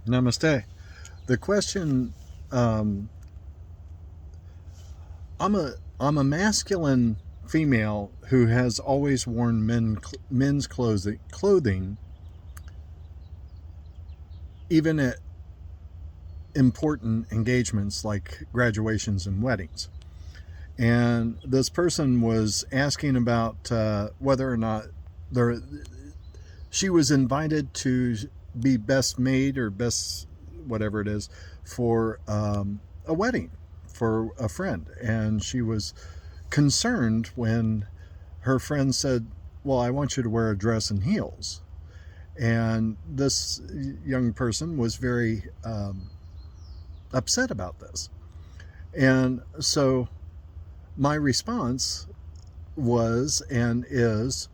Namaste. The question, um, I'm a masculine female who has always worn men's clothing, even at important engagements like graduations and weddings. And this person was asking about whether or not there, she was invited to be best maid or best whatever it is for a wedding for a friend. And she was concerned when her friend said, well, I want you to wear a dress and heels. And this young person was very upset about this. And so my response was and is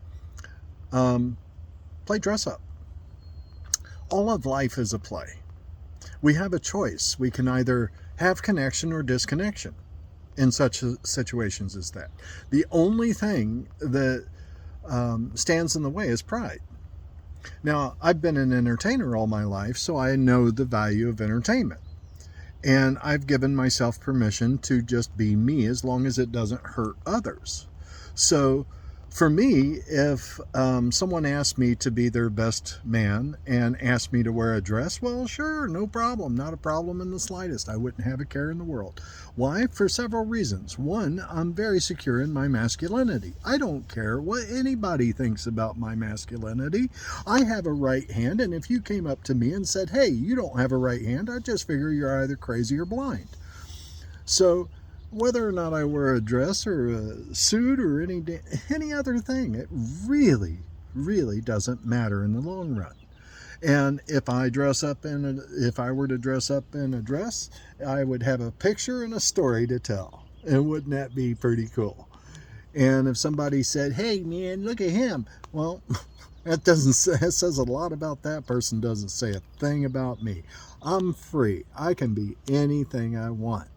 play dress up. All of life is a play. We have a choice. We can either have connection or disconnection in such situations as that. The only thing that stands in the way is pride. Now, I've been an entertainer all my life, so I know the value of entertainment. And I've given myself permission to just be me as long as it doesn't hurt others. So for me, if someone asked me to be their best man and asked me to wear a dress, well, sure, no problem. Not a problem in the slightest. I wouldn't have a care in the world. Why? For several reasons. One, I'm very secure in my masculinity. I don't care what anybody thinks about my masculinity. I have a right hand, and if you came up to me and said, hey, you don't have a right hand, I'd just figure you're either crazy or blind. So whether or not I wear a dress or a suit or any other thing, it really, really doesn't matter in the long run. And if I were to dress up in a dress, I would have a picture and a story to tell. And wouldn't that be pretty cool? And if somebody said, "Hey, man, look at him," well, that says a lot about that person. Doesn't say a thing about me. I'm free. I can be anything I want.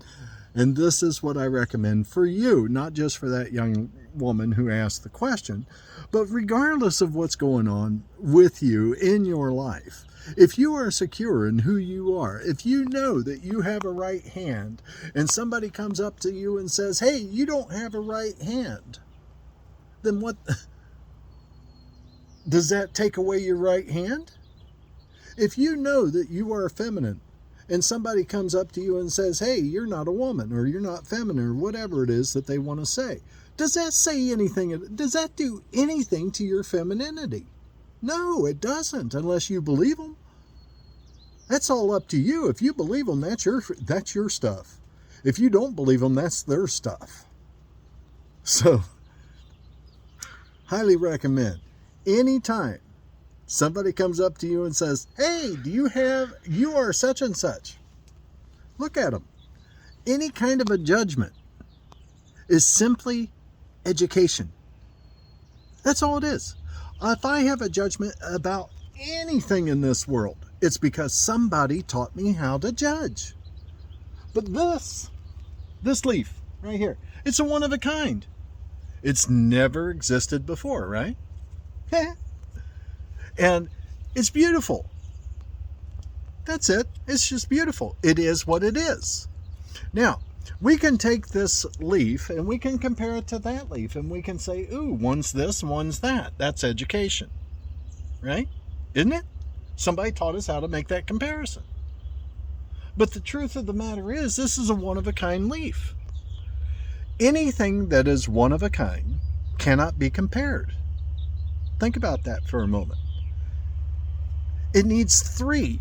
And this is what I recommend for you, not just for that young woman who asked the question, but regardless of what's going on with you in your life. If you are secure in who you are, if you know that you have a right hand and somebody comes up to you and says, hey, you don't have a right hand, then what? Does that take away your right hand? If you know that you are feminine, and somebody comes up to you and says, hey, you're not a woman, or you're not feminine, or whatever it is that they want to say, does that say anything? Does that do anything to your femininity? No, it doesn't, unless you believe them. That's all up to you. If you believe them, that's your stuff. If you don't believe them, that's their stuff. So, highly recommend. Anytime somebody comes up to you and says, hey, you are such and such, look at them. Any kind of a judgment is simply education. That's all it is. If I have a judgment about anything in this world, it's because somebody taught me how to judge. But this leaf right here, it's a one of a kind. It's never existed before, right? And it's beautiful. That's it. It's just beautiful. It is what it is. Now, we can take this leaf and we can compare it to that leaf and we can say, ooh, one's this, one's that. That's education. Right? Isn't it? Somebody taught us how to make that comparison. But the truth of the matter is, this is a one-of-a-kind leaf. Anything that is one of a kind cannot be compared. Think about that for a moment. It needs 3.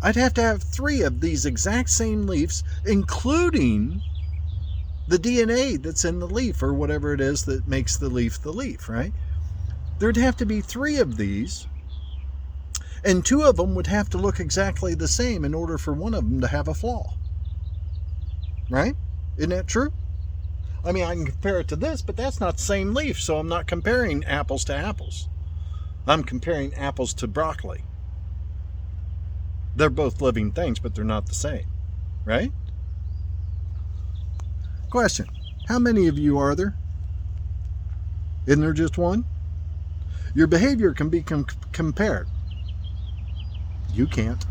I'd have to have 3 of these exact same leaves, including the DNA that's in the leaf or whatever it is that makes the leaf, right? There'd have to be 3 of these, and 2 of them would have to look exactly the same in order for one of them to have a flaw. Right? Isn't that true? I mean, I can compare it to this, but that's not the same leaf, so I'm not comparing apples to apples. I'm comparing apples to broccoli. They're both living things, but they're not the same. Right? Question. How many of you are there? Isn't there just one? Your behavior can be compared. You can't.